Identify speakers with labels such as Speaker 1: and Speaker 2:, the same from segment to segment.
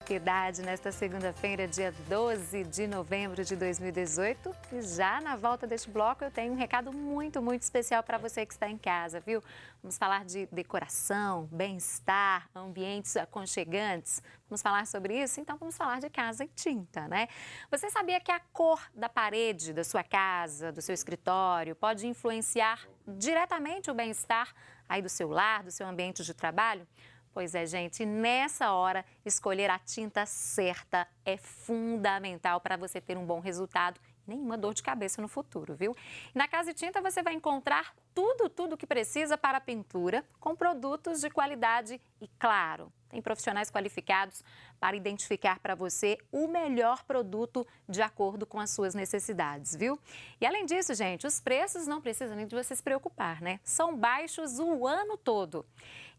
Speaker 1: Piedade, nesta segunda-feira, dia 12 de novembro de 2018. E já na volta deste bloco eu tenho um recado muito especial para você que está em casa, viu? Vamos falar de decoração, bem-estar, ambientes aconchegantes. Vamos falar sobre isso? Então vamos falar de casa e tinta, né? Você sabia que a cor da parede da sua casa, do seu escritório, pode influenciar diretamente o bem-estar aí do seu lar, do seu ambiente de trabalho? Pois é, gente, nessa hora, escolher a tinta certa é fundamental para você ter um bom resultado e nenhuma dor de cabeça no futuro, viu? E na Casa e Tinta você vai encontrar tudo que precisa para a pintura, com produtos de qualidade e, claro, tem profissionais qualificados para identificar para você o melhor produto de acordo com as suas necessidades, viu? E além disso, gente, os preços não precisam nem de você se preocupar, né? São baixos o ano todo.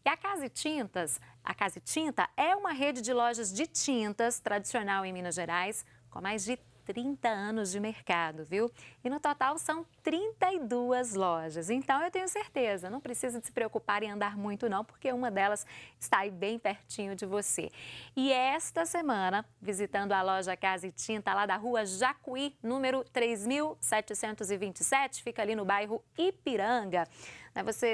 Speaker 1: E a Casa e Tinta é uma rede de lojas de tintas tradicional em Minas Gerais, com mais de 30 anos de mercado, viu? E no total são 32 lojas. Então eu tenho certeza, não precisa de se preocupar em andar muito não, porque uma delas está aí bem pertinho de você. E esta semana, visitando a loja Casa e Tinta, lá da rua Jacuí, número 3727, fica ali no bairro Ipiranga.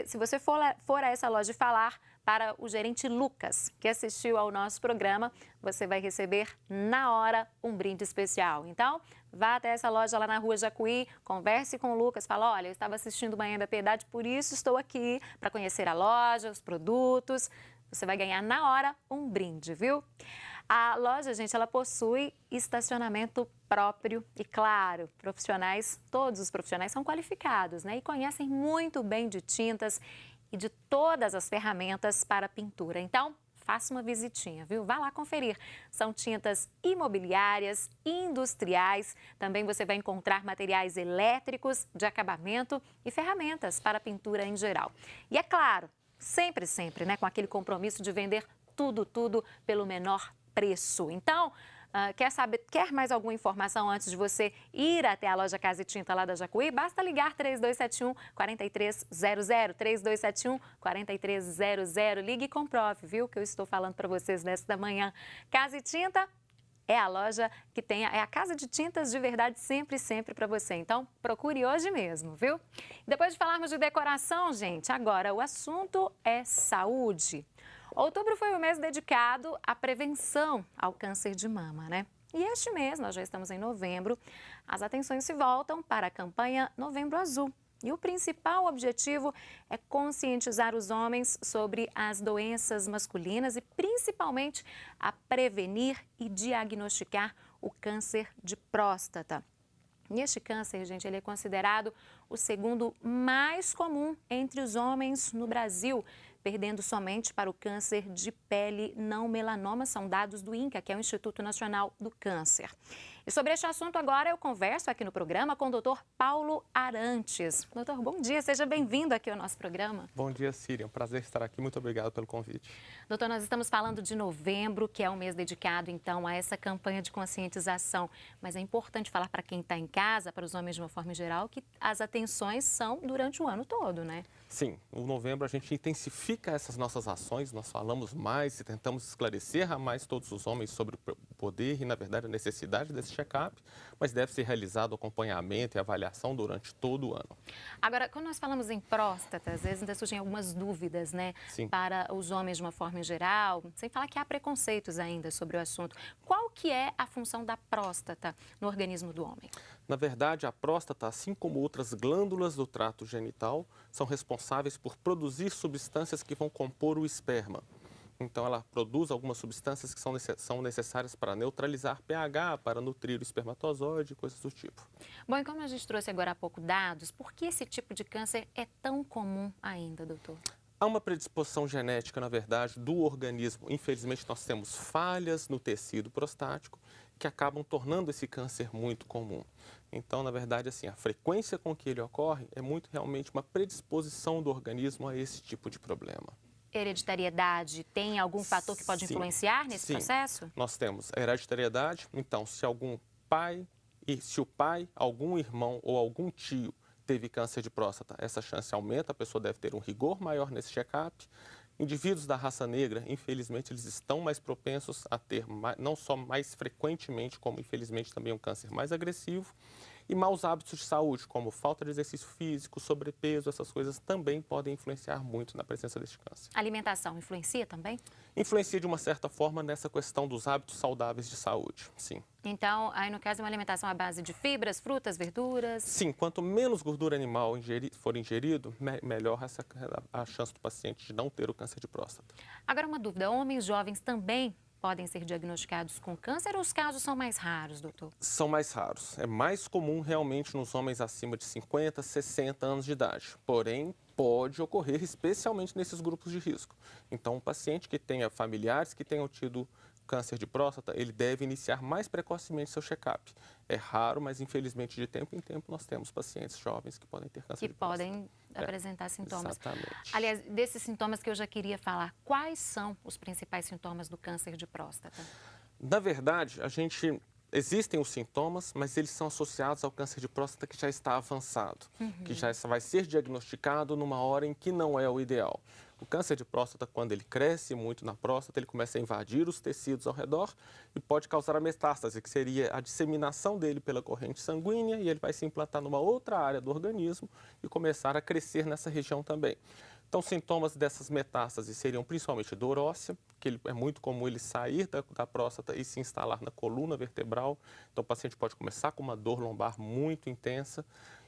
Speaker 1: Se você for a essa loja e falar para o gerente Lucas, que assistiu ao nosso programa, você vai receber na hora um brinde especial. Então, vá até essa loja lá na rua Jacuí, converse com o Lucas, fala, olha, eu estava assistindo Manhã da Piedade, por isso estou aqui para conhecer a loja, os produtos. Você vai ganhar na hora um brinde, viu? A loja, gente, ela possui estacionamento próprio e, claro, todos os profissionais são qualificados, né? E conhecem muito bem de tintas e de todas as ferramentas para pintura. Então, faça uma visitinha, viu? Vá lá conferir. São tintas imobiliárias, industriais. Também você vai encontrar materiais elétricos, de acabamento e ferramentas para pintura em geral. E é claro, sempre, né, com aquele compromisso de vender tudo pelo menor preço. Então, quer mais alguma informação antes de você ir até a loja Casa e Tinta lá da Jacuí? Basta ligar 3271-4300, 3271-4300. Ligue e comprove, viu, que eu estou falando para vocês nesta manhã. Casa e Tinta é a loja que é a casa de tintas de verdade sempre para você. Então, procure hoje mesmo, viu? Depois de falarmos de decoração, gente, agora o assunto é saúde. Outubro foi o mês dedicado à prevenção ao câncer de mama, né? E este mês, nós já estamos em novembro, as atenções se voltam para a campanha Novembro Azul. E o principal objetivo é conscientizar os homens sobre as doenças masculinas e principalmente a prevenir e diagnosticar o câncer de próstata. E este câncer, gente, ele é considerado o segundo mais comum entre os homens no Brasil, perdendo somente para o câncer de pele não melanoma, são dados do INCA, que é o Instituto Nacional do Câncer. E sobre este assunto agora eu converso aqui no programa com o doutor Paulo Arantes. Doutor, bom dia, seja bem-vindo aqui ao nosso programa.
Speaker 2: Bom dia, Síria, é um prazer estar aqui, muito obrigado pelo convite.
Speaker 1: Doutor, nós estamos falando de novembro, que é um mês dedicado, então, a essa campanha de conscientização. Mas é importante falar para quem está em casa, para os homens de uma forma geral, que as atenções são durante o ano todo, né?
Speaker 2: Sim, no novembro a gente intensifica essas nossas ações, nós falamos mais e tentamos esclarecer a mais todos os homens sobre o poder e, na verdade, a necessidade desse check-up, mas deve ser realizado acompanhamento e avaliação durante todo o ano.
Speaker 1: Agora, quando nós falamos em próstata, às vezes ainda surgem algumas dúvidas, né?
Speaker 2: Sim.
Speaker 1: Para os homens de uma forma geral, sem falar que há preconceitos ainda sobre o assunto. Qual que é a função da próstata no organismo do homem?
Speaker 2: Na verdade, a próstata, assim como outras glândulas do trato genital, são responsáveis por produzir substâncias que vão compor o esperma. Então, ela produz algumas substâncias que são necessárias para neutralizar pH, para nutrir o espermatozoide, coisas do tipo.
Speaker 1: Bom, e como a gente trouxe agora há pouco dados, por que esse tipo de câncer é tão comum ainda, doutor?
Speaker 2: Há uma predisposição genética, na verdade, do organismo. Infelizmente, nós temos falhas no tecido prostático que acabam tornando esse câncer muito comum. Então, na verdade, assim, a frequência com que ele ocorre é muito realmente uma predisposição do organismo a esse tipo de problema.
Speaker 1: Hereditariedade tem algum fator que pode influenciar nesse processo?
Speaker 2: Nós temos a hereditariedade, então, se o pai, algum irmão ou algum tio teve câncer de próstata, essa chance aumenta, a pessoa deve ter um rigor maior nesse check-up. Indivíduos da raça negra, infelizmente, eles estão mais propensos a ter, não só mais frequentemente, como infelizmente também um câncer mais agressivo. E maus hábitos de saúde, como falta de exercício físico, sobrepeso, essas coisas também podem influenciar muito na presença deste câncer.
Speaker 1: A alimentação influencia também?
Speaker 2: Influencia de uma certa forma nessa questão dos hábitos saudáveis de saúde, sim.
Speaker 1: Então, aí no caso, é uma alimentação à base de fibras, frutas, verduras?
Speaker 2: Sim, quanto menos gordura animal for ingerido, melhor a chance do paciente de não ter o câncer de próstata.
Speaker 1: Agora, uma dúvida, homens jovens também podem ser diagnosticados com câncer ou os casos são mais raros, doutor?
Speaker 2: São mais raros. É mais comum realmente nos homens acima de 50, 60 anos de idade. Porém, pode ocorrer especialmente nesses grupos de risco. Então, um paciente que tenha familiares que tenham tido câncer de próstata, ele deve iniciar mais precocemente seu check-up. É raro, mas infelizmente de tempo em tempo nós temos pacientes jovens que podem ter câncer de próstata.
Speaker 1: Que podem apresentar sintomas.
Speaker 2: Exatamente.
Speaker 1: Aliás, desses sintomas que eu já queria falar, quais são os principais sintomas do câncer de próstata?
Speaker 2: Na verdade, existem os sintomas, mas eles são associados ao câncer de próstata que já está avançado, que já vai ser diagnosticado numa hora em que não é o ideal. O câncer de próstata, quando ele cresce muito na próstata, ele começa a invadir os tecidos ao redor e pode causar a metástase, que seria a disseminação dele pela corrente sanguínea, e ele vai se implantar numa outra área do organismo e começar a crescer nessa região também. Então, sintomas dessas metástases seriam principalmente dor óssea, que é muito comum ele sair da próstata e se instalar na coluna vertebral. Então, o paciente pode começar com uma dor lombar muito intensa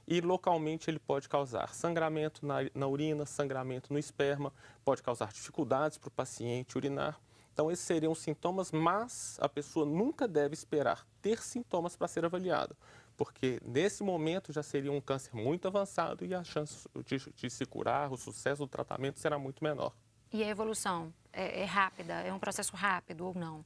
Speaker 2: e localmente ele pode causar sangramento na urina, sangramento no esperma, pode causar dificuldades para o paciente urinar. Então, esses seriam os sintomas, mas a pessoa nunca deve esperar ter sintomas para ser avaliada, porque nesse momento já seria um câncer muito avançado e a chance de se curar, o sucesso do tratamento será muito menor.
Speaker 1: E a evolução é rápida? É um processo rápido ou não?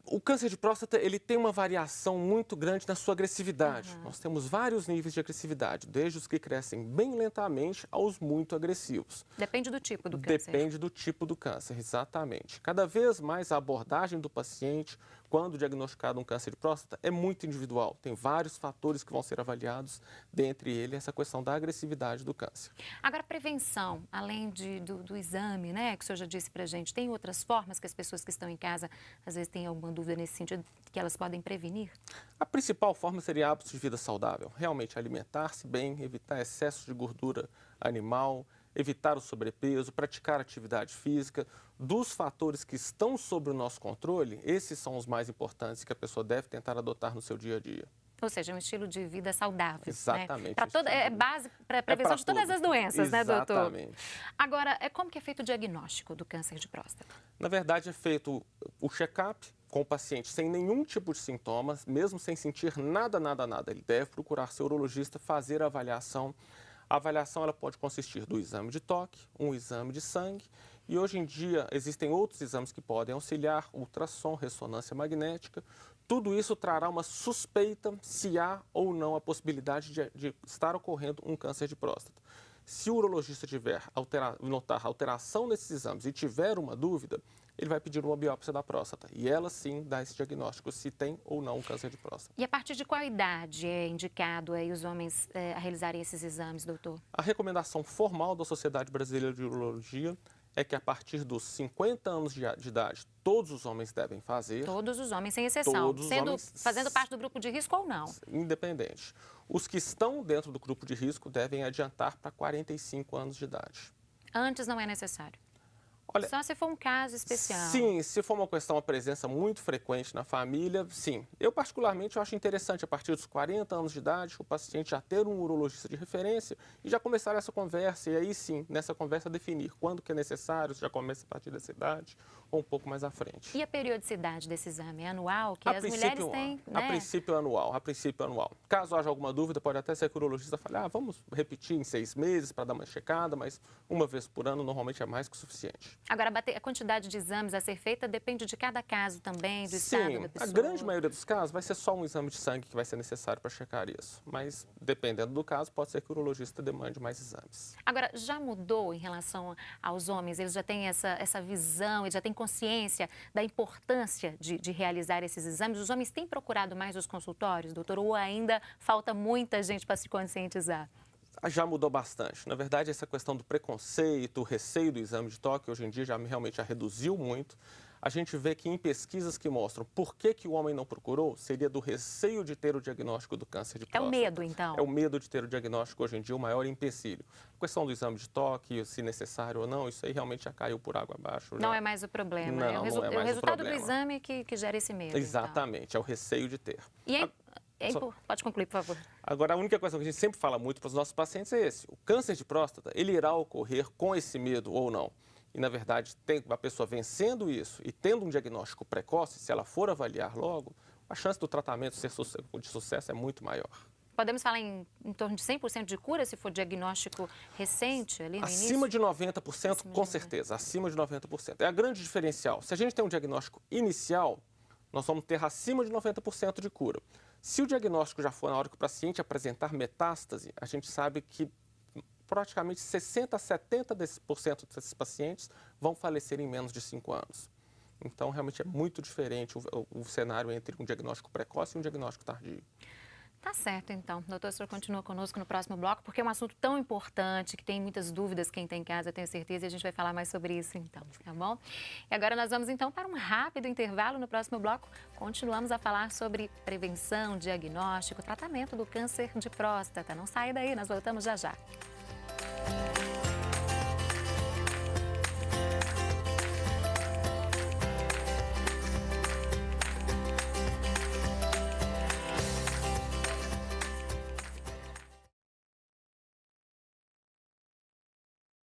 Speaker 2: O câncer de próstata, ele tem uma variação muito grande na sua agressividade. Nós temos vários níveis de agressividade, desde os que crescem bem lentamente aos muito agressivos.
Speaker 1: Depende do tipo do câncer.
Speaker 2: Depende do tipo do câncer, exatamente. Cada vez mais a abordagem do paciente, quando diagnosticado um câncer de próstata, é muito individual. Tem vários fatores que vão ser avaliados, dentre eles essa questão da agressividade do câncer.
Speaker 1: Agora, prevenção, além do exame, né, que o senhor já disse pra gente, tem outras formas que as pessoas que estão em casa, às vezes, têm alguma dúvida nesse sentido, que elas podem prevenir?
Speaker 2: A principal forma seria hábitos de vida saudável. Realmente alimentar-se bem, evitar excesso de gordura animal, evitar o sobrepeso, praticar atividade física. Dos fatores que estão sob o nosso controle, esses são os mais importantes que a pessoa deve tentar adotar no seu dia a dia.
Speaker 1: Ou seja, um estilo de vida saudável.
Speaker 2: Exatamente.
Speaker 1: Né? É base para a prevenção de todas as doenças, né, doutor?
Speaker 2: Exatamente.
Speaker 1: Agora, como que é feito o diagnóstico do câncer de próstata?
Speaker 2: Na verdade, é feito o check-up com o paciente sem nenhum tipo de sintomas, mesmo sem sentir nada. Ele deve procurar seu urologista, fazer a avaliação. A avaliação ela pode consistir do exame de toque, um exame de sangue, e hoje em dia existem outros exames que podem auxiliar, ultrassom, ressonância magnética. Tudo isso trará uma suspeita se há ou não a possibilidade de estar ocorrendo um câncer de próstata. Se o urologista notar alteração nesses exames e tiver uma dúvida, ele vai pedir uma biópsia da próstata e ela sim dá esse diagnóstico se tem ou não um câncer de próstata.
Speaker 1: E a partir de qual idade é indicado aí os homens a realizarem esses exames, doutor?
Speaker 2: A recomendação formal da Sociedade Brasileira de Urologia é que a partir dos 50 anos de idade, todos os homens devem fazer.
Speaker 1: Todos os homens, sem exceção.
Speaker 2: Todos os homens,
Speaker 1: fazendo parte do grupo de risco ou não?
Speaker 2: Independente. Os que estão dentro do grupo de risco devem adiantar para 45 anos de idade.
Speaker 1: Antes não é necessário?
Speaker 2: Olha,
Speaker 1: só se for um caso especial.
Speaker 2: Sim, se for uma questão, uma presença muito frequente na família, sim. Eu, particularmente, acho interessante, a partir dos 40 anos de idade, o paciente já ter um urologista de referência e já começar essa conversa. E aí, sim, nessa conversa, definir quando que é necessário, se já começa a partir dessa idade ou um pouco mais à frente.
Speaker 1: E a periodicidade desse exame? É anual? Que as mulheres têm, né?
Speaker 2: A princípio é anual. Caso haja alguma dúvida, pode até ser que o urologista fale, vamos repetir em 6 meses para dar uma checada, mas uma vez por ano normalmente é mais que o suficiente.
Speaker 1: Agora, a quantidade de exames a ser feita depende de cada caso também, do estado da pessoa?
Speaker 2: A grande maioria dos casos vai ser só um exame de sangue que vai ser necessário para checar isso. Mas, dependendo do caso, pode ser que o urologista demande mais exames.
Speaker 1: Agora, já mudou em relação aos homens? Eles já têm essa visão, eles já têm consciência da importância de realizar esses exames? Os homens têm procurado mais os consultórios, doutor, ou ainda falta muita gente para se conscientizar?
Speaker 2: Já mudou bastante. Na verdade, essa questão do preconceito, o receio do exame de toque, hoje em dia realmente já reduziu muito. A gente vê que em pesquisas que mostram por que o homem não procurou, seria do receio de ter o diagnóstico do câncer de
Speaker 1: É o
Speaker 2: próstata.
Speaker 1: medo, então?
Speaker 2: É o medo de ter o diagnóstico hoje em dia o maior empecilho. A questão do exame de toque, se necessário ou não, isso aí realmente já caiu por água abaixo.
Speaker 1: Não é mais o problema.
Speaker 2: Não,
Speaker 1: é o,
Speaker 2: não é
Speaker 1: é o
Speaker 2: mais o
Speaker 1: resultado do
Speaker 2: problema.
Speaker 1: exame que gera esse medo.
Speaker 2: Exatamente,
Speaker 1: Então.
Speaker 2: é o receio de ter.
Speaker 1: E pode concluir, por favor.
Speaker 2: Agora, a única coisa que a gente sempre fala muito para os nossos pacientes é esse. O câncer de próstata, ele irá ocorrer com esse medo ou não. E, na verdade, a pessoa vencendo isso e tendo um diagnóstico precoce, se ela for avaliar logo, a chance do tratamento ser de sucesso é muito maior.
Speaker 1: Podemos falar em torno de 100% de cura se for diagnóstico recente ali no
Speaker 2: Acima
Speaker 1: início?
Speaker 2: de 90%, com certeza. Acima de 90%. É a grande diferencial. Se a gente tem um diagnóstico inicial, nós vamos ter acima de 90% de cura. Se o diagnóstico já for na hora que o paciente apresentar metástase, a gente sabe que praticamente 60% a 70% desses pacientes vão falecer em menos de 5 anos. Então, realmente é muito diferente o cenário entre um diagnóstico precoce e um diagnóstico tardio.
Speaker 1: Tá certo, então. Doutor, o senhor continua conosco no próximo bloco, porque é um assunto tão importante, que tem muitas dúvidas quem está em casa, tenho certeza, e a gente vai falar mais sobre isso, então, tá bom? E agora nós vamos, então, para um rápido intervalo. No próximo bloco, continuamos a falar sobre prevenção, diagnóstico, tratamento do câncer de próstata. Não saia daí, nós voltamos já já.